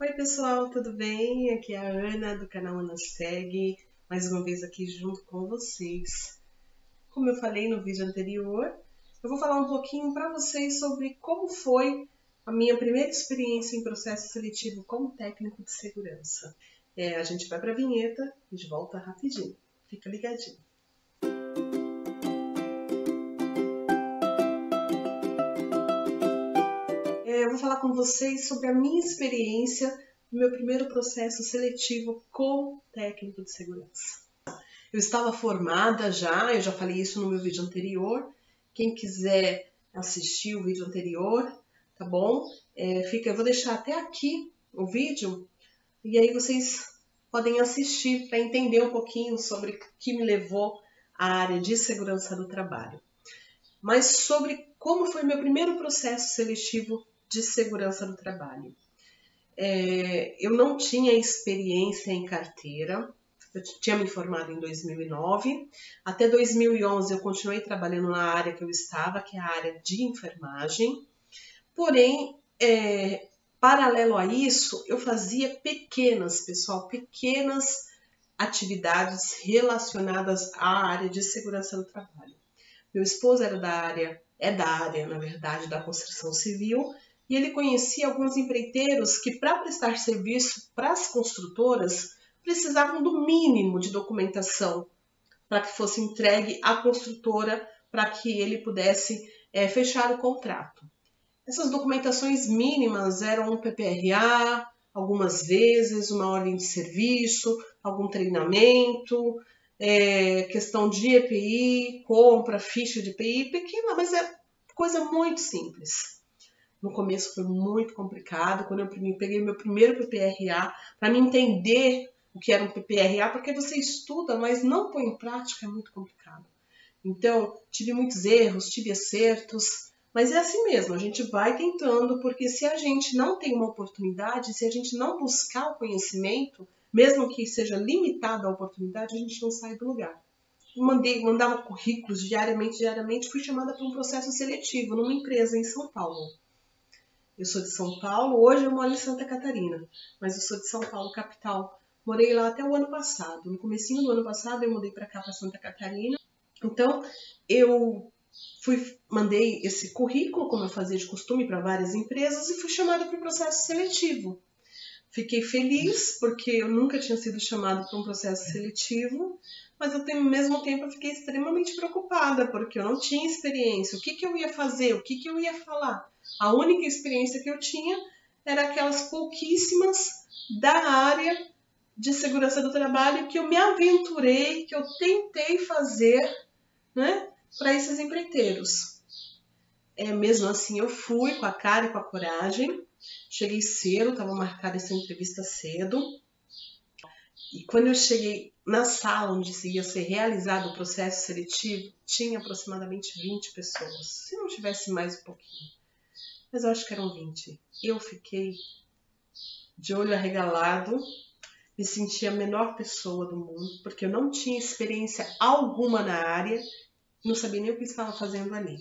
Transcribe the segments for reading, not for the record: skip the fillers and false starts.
Oi pessoal, tudo bem? Aqui é a Ana do canal Ana Segue, mais uma vez aqui junto com vocês. Como eu falei no vídeo anterior, eu vou falar um pouquinho para vocês sobre como foi a minha primeira experiência em processo seletivo como técnico de segurança. A gente vai para a vinheta e de volta rapidinho. Fica ligadinho. Eu vou falar com vocês sobre a minha experiência no meu primeiro processo seletivo como técnico de segurança. Eu estava formada já, eu já falei isso no meu vídeo anterior. Quem quiser assistir o vídeo anterior, tá bom? Eu vou deixar até aqui o vídeo e aí vocês podem assistir para entender um pouquinho sobre o que me levou à área de segurança do trabalho. Mas sobre como foi meu primeiro processo seletivo de segurança do trabalho. Eu não tinha experiência em carteira, eu tinha me formado em 2009, até 2011 eu continuei trabalhando na área que eu estava, que é a área de enfermagem, porém, paralelo a isso, eu fazia pequenas atividades relacionadas à área de segurança do trabalho. Meu esposo é da área, na verdade, da construção civil, e ele conhecia alguns empreiteiros que, para prestar serviço para as construtoras, precisavam do mínimo de documentação para que fosse entregue à construtora para que ele pudesse fechar o contrato. Essas documentações mínimas eram um PPRA, algumas vezes uma ordem de serviço, algum treinamento, questão de EPI, compra, ficha de EPI, pequena, mas é coisa muito simples. No começo foi muito complicado, quando eu peguei meu primeiro PPRA, para me entender o que era um PPRA, porque você estuda, mas não põe em prática, é muito complicado. Então, tive muitos erros, tive acertos, mas é assim mesmo, a gente vai tentando, porque se a gente não tem uma oportunidade, se a gente não buscar o conhecimento, mesmo que seja limitada a oportunidade, a gente não sai do lugar. Mandava currículos diariamente, fui chamada para um processo seletivo numa empresa em São Paulo. Eu sou de São Paulo, hoje eu moro em Santa Catarina, mas eu sou de São Paulo, capital. Morei lá até o ano passado. No comecinho do ano passado eu mudei para cá, para Santa Catarina. Então eu mandei esse currículo, como eu fazia de costume, para várias empresas e fui chamada para o processo seletivo. Fiquei feliz porque eu nunca tinha sido chamada para um processo seletivo, mas ao mesmo tempo eu fiquei extremamente preocupada porque eu não tinha experiência. O que eu ia fazer? O que eu ia falar? A única experiência que eu tinha era aquelas pouquíssimas da área de segurança do trabalho que eu me aventurei, que eu tentei fazer, né, para esses empreiteiros. Mesmo assim eu fui com a cara e com a coragem. Cheguei cedo, estava marcada essa entrevista cedo. E quando eu cheguei na sala onde ia ser realizado o processo seletivo, tinha aproximadamente 20 pessoas. Se não tivesse mais um pouquinho. Mas eu acho que eram 20. Eu fiquei de olho arregalado, me senti a menor pessoa do mundo, porque eu não tinha experiência alguma na área, não sabia nem o que estava fazendo ali.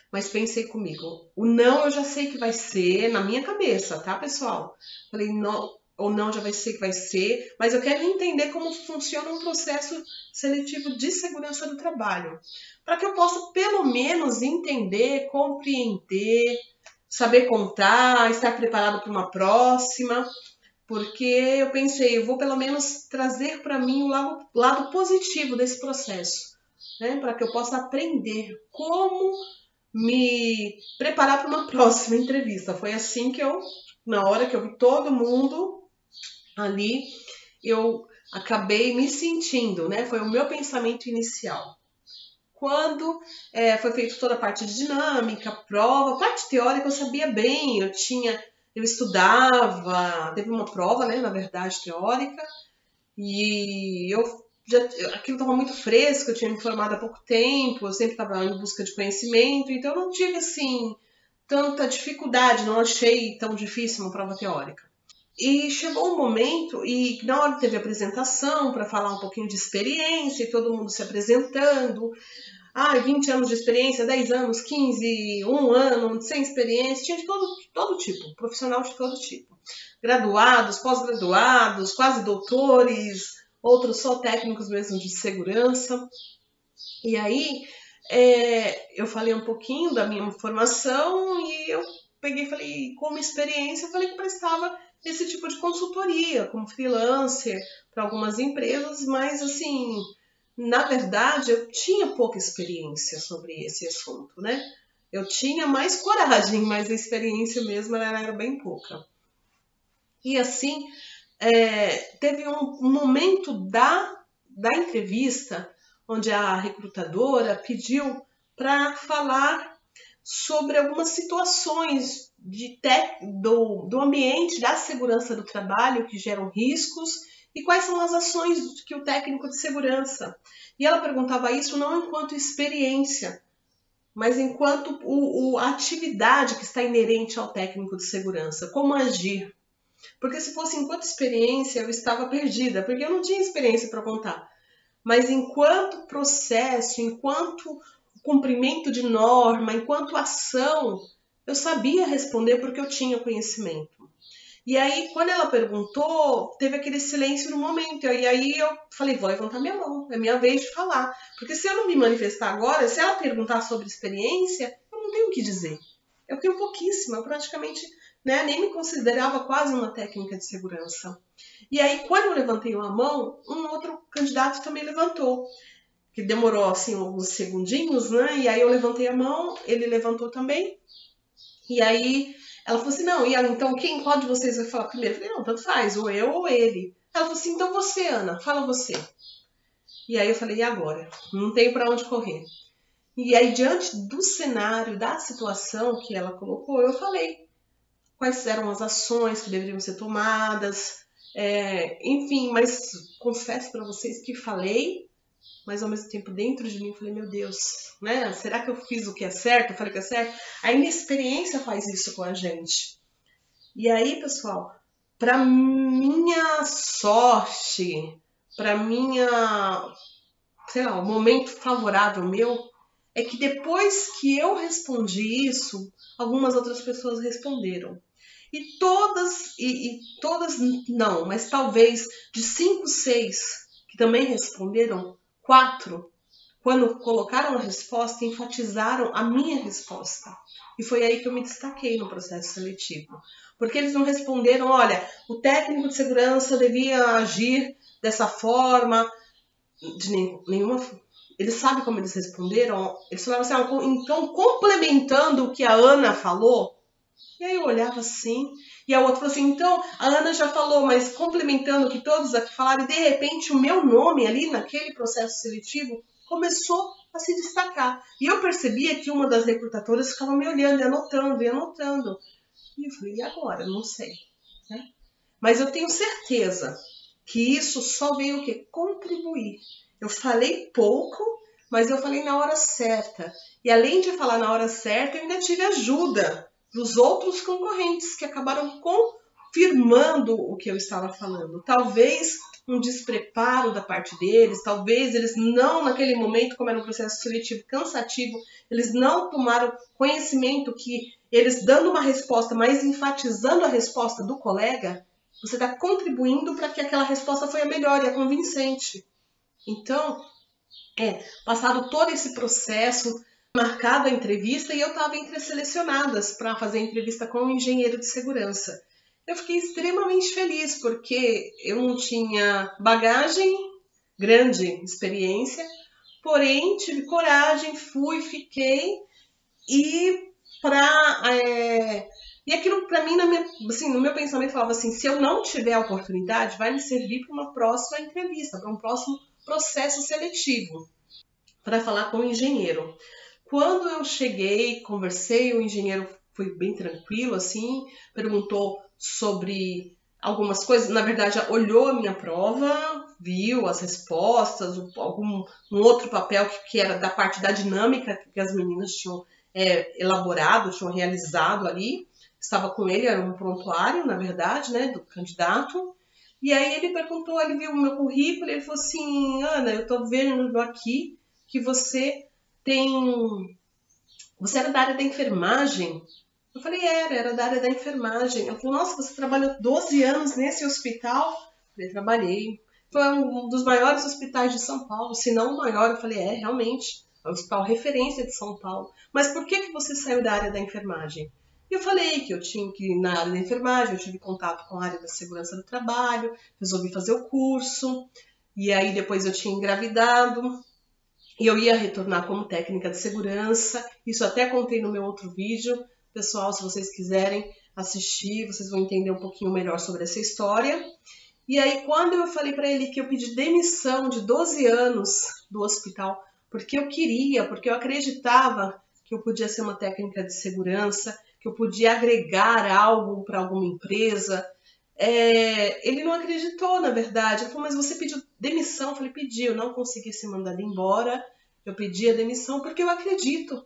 Mas pensei comigo, o não eu já sei que vai ser na minha cabeça, tá, pessoal? Falei, não, ou não já vai ser que vai ser, mas eu quero entender como funciona um processo seletivo de segurança do trabalho, para que eu possa pelo menos entender, compreender, saber contar, estar preparado para uma próxima, porque eu pensei, eu vou pelo menos trazer para mim o lado positivo desse processo, né, para que eu possa aprender como me preparar para uma próxima entrevista. Foi assim que na hora que eu vi todo mundo ali, eu acabei me sentindo, né? Foi o meu pensamento inicial. Quando foi feita toda a parte de dinâmica, prova, a parte teórica eu sabia bem, eu estudava, teve uma prova, né, na verdade, teórica, e aquilo estava muito fresco, eu tinha me formado há pouco tempo, eu sempre estava em busca de conhecimento, então eu não tive, assim, tanta dificuldade, não achei tão difícil uma prova teórica. E chegou um momento, e na hora teve a apresentação para falar um pouquinho de experiência, e todo mundo se apresentando, 20 anos de experiência, 10 anos, 15, 1 ano, sem experiência, tinha de todo tipo, profissional de todo tipo. Graduados, pós-graduados, quase doutores, outros só técnicos mesmo de segurança. E aí, eu falei um pouquinho da minha formação e eu peguei e falei, como experiência, eu falei que prestava esse tipo de consultoria, como freelancer, para algumas empresas, mas assim, na verdade, eu tinha pouca experiência sobre esse assunto, né? Eu tinha mais coragem, mas a experiência mesmo era bem pouca. E assim, teve um momento da entrevista onde a recrutadora pediu para falar sobre algumas situações do ambiente da segurança do trabalho que geram riscos e quais são as ações que o técnico de segurança. E ela perguntava isso não enquanto experiência, mas enquanto a atividade que está inerente ao técnico de segurança, como agir. Porque se fosse enquanto experiência, eu estava perdida, porque eu não tinha experiência para contar. Mas enquanto processo, enquanto cumprimento de norma, enquanto ação, eu sabia responder porque eu tinha conhecimento. E aí, quando ela perguntou, teve aquele silêncio no momento. E aí eu falei, vou levantar minha mão, é minha vez de falar. Porque se eu não me manifestar agora, se ela perguntar sobre experiência, eu não tenho o que dizer. Eu tenho pouquíssima, eu praticamente nem me considerava quase uma técnica de segurança. E aí, quando eu levantei a mão, um outro candidato também levantou, que demorou assim alguns segundinhos, né? E aí eu levantei a mão, ele levantou também. E aí ela falou assim, não, e ela, então qual de vocês vai falar primeiro? Eu falei, não, tanto faz, ou eu ou ele. Ela falou assim, então você, Ana, fala você. E aí eu falei, e agora? Não tenho para onde correr. E aí, diante do cenário, da situação que ela colocou, eu falei quais eram as ações que deveriam ser tomadas, enfim, mas confesso para vocês que falei, mas ao mesmo tempo dentro de mim eu falei, meu Deus, né? Será que eu fiz o que é certo? Eu falei o que é certo? A inexperiência faz isso com a gente. E aí, pessoal, para minha sorte, para minha, sei lá, o momento favorável meu, é que depois que eu respondi isso, algumas outras pessoas responderam. E todas não, mas talvez de 5, 6 que também responderam, 4, quando colocaram a resposta, enfatizaram a minha resposta. E foi aí que eu me destaquei no processo seletivo. Porque eles não responderam, olha, o técnico de segurança devia agir dessa forma, de nenhuma forma. Eles sabem como eles responderam? Eles falaram assim, então complementando o que a Ana falou. E aí eu olhava assim, e a outra falou assim, então a Ana já falou, mas complementando o que todos aqui falaram, e de repente o meu nome ali naquele processo seletivo começou a se destacar. E eu percebia que uma das recrutadoras ficava me olhando e anotando. E eu falei, e agora? Não sei. Né? Mas eu tenho certeza que isso só veio o quê? Contribuir. Eu falei pouco, mas eu falei na hora certa. E além de falar na hora certa, eu ainda tive ajuda dos outros concorrentes que acabaram confirmando o que eu estava falando. Talvez um despreparo da parte deles, talvez eles não, naquele momento, como era um processo seletivo cansativo, eles não tomaram conhecimento que eles dando uma resposta, mas enfatizando a resposta do colega, você está contribuindo para que aquela resposta foi a melhor e a convincente. Então, passado todo esse processo, marcado a entrevista, e eu estava entre as selecionadas para fazer a entrevista com um engenheiro de segurança. Eu fiquei extremamente feliz, porque eu não tinha bagagem, grande experiência, porém tive coragem, fui, fiquei, e e aquilo para mim, no meu pensamento, falava assim, se eu não tiver a oportunidade, vai me servir para uma próxima entrevista, para um próximo processo seletivo, para falar com o engenheiro. Quando eu cheguei, conversei, o engenheiro foi bem tranquilo, assim, perguntou sobre algumas coisas, na verdade, olhou a minha prova, viu as respostas, um outro papel que era da parte da dinâmica que as meninas tinham elaborado, tinham realizado ali. Estava com ele, era um prontuário, na verdade, né, do candidato. E aí ele perguntou, ele viu o meu currículo, ele falou assim, Ana, eu estou vendo aqui que você Você era da área da enfermagem? Eu falei, era da área da enfermagem. Ela falou, nossa, você trabalhou 12 anos nesse hospital? Eu falei, trabalhei. Foi um dos maiores hospitais de São Paulo, se não o maior. Eu falei, realmente, é um hospital referência de São Paulo. Mas por que você saiu da área da enfermagem? E eu falei que eu tinha que ir na área da enfermagem, eu tive contato com a área da segurança do trabalho, resolvi fazer o curso, e aí depois eu tinha engravidado, e eu ia retornar como técnica de segurança. Isso até contei no meu outro vídeo. Pessoal, se vocês quiserem assistir, vocês vão entender um pouquinho melhor sobre essa história. E aí, quando eu falei para ele que eu pedi demissão de 12 anos do hospital, porque eu queria, porque eu acreditava que eu podia ser uma técnica de segurança, que eu podia agregar algo para alguma empresa, ele não acreditou, na verdade. Ele falou, mas você pediu demissão? Eu falei, pedi, eu não consegui ser mandada embora, eu pedi a demissão porque eu acredito.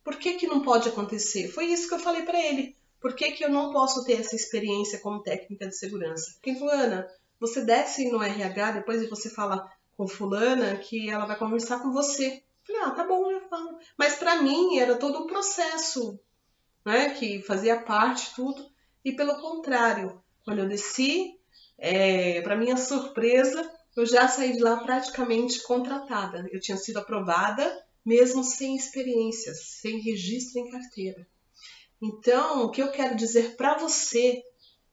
Por que não pode acontecer? Foi isso que eu falei para ele. Por que eu não posso ter essa experiência como técnica de segurança? Porque ele falou, Ana, você desce no RH, depois você fala com fulana que ela vai conversar com você. Eu falei, tá bom, eu falo. Mas para mim era todo um processo, né, que fazia parte, tudo. E pelo contrário, quando eu desci, para minha surpresa, eu já saí de lá praticamente contratada. Eu tinha sido aprovada, mesmo sem experiência, sem registro em carteira. Então, o que eu quero dizer para você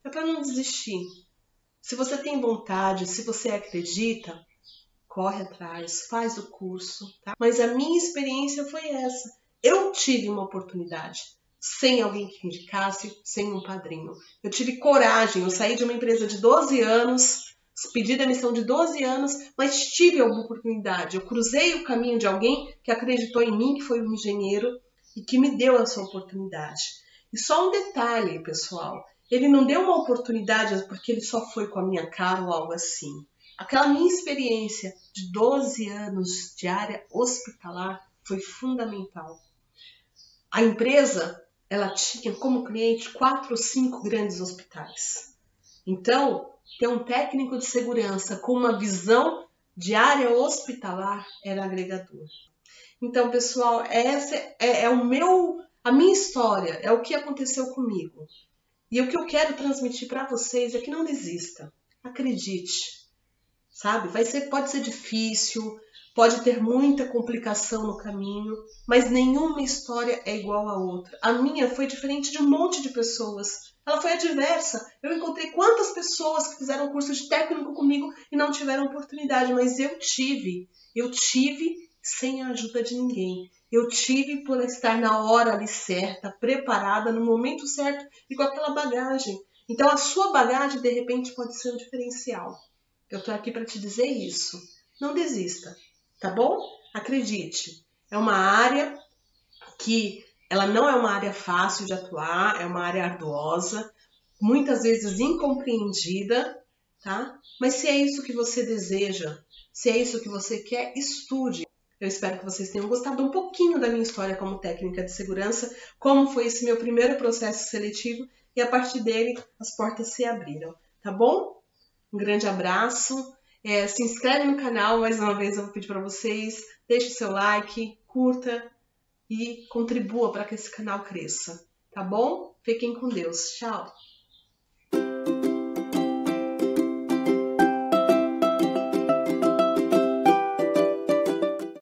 é para não desistir. Se você tem vontade, se você acredita, corre atrás, faz o curso, tá? Mas a minha experiência foi essa. Eu tive uma oportunidade, sem alguém que indicasse, sem um padrinho. Eu tive coragem, eu saí de uma empresa de 12 anos, pedi demissão de 12 anos, mas tive alguma oportunidade. Eu cruzei o caminho de alguém que acreditou em mim, que foi um engenheiro, e que me deu essa oportunidade. E só um detalhe, pessoal, ele não deu uma oportunidade porque ele só foi com a minha cara ou algo assim. Aquela minha experiência de 12 anos de área hospitalar foi fundamental. A empresa, ela tinha como cliente 4 ou 5 grandes hospitais. Então, ter um técnico de segurança com uma visão de área hospitalar era agregador. Então, pessoal, essa a minha história, é o que aconteceu comigo. E o que eu quero transmitir para vocês é que não desista. Acredite, sabe? Pode ser difícil, pode ter muita complicação no caminho, mas nenhuma história é igual à outra. A minha foi diferente de um monte de pessoas. Ela foi adversa. Eu encontrei quantas pessoas que fizeram curso de técnico comigo e não tiveram oportunidade, mas eu tive sem a ajuda de ninguém. Eu tive por estar na hora ali certa, preparada, no momento certo e com aquela bagagem. Então a sua bagagem, de repente, pode ser um diferencial. Eu tô aqui para te dizer isso. Não desista, tá bom? Acredite. É uma área que ela não é uma área fácil de atuar, é uma área arduosa, muitas vezes incompreendida, tá? Mas se é isso que você deseja, se é isso que você quer, estude. Eu espero que vocês tenham gostado um pouquinho da minha história como técnica de segurança, como foi esse meu primeiro processo seletivo e a partir dele as portas se abriram, tá bom? Um grande abraço, se inscreve no canal, mais uma vez eu vou pedir para vocês, deixe seu like, curta e contribua para que esse canal cresça, tá bom? Fiquem com Deus, tchau!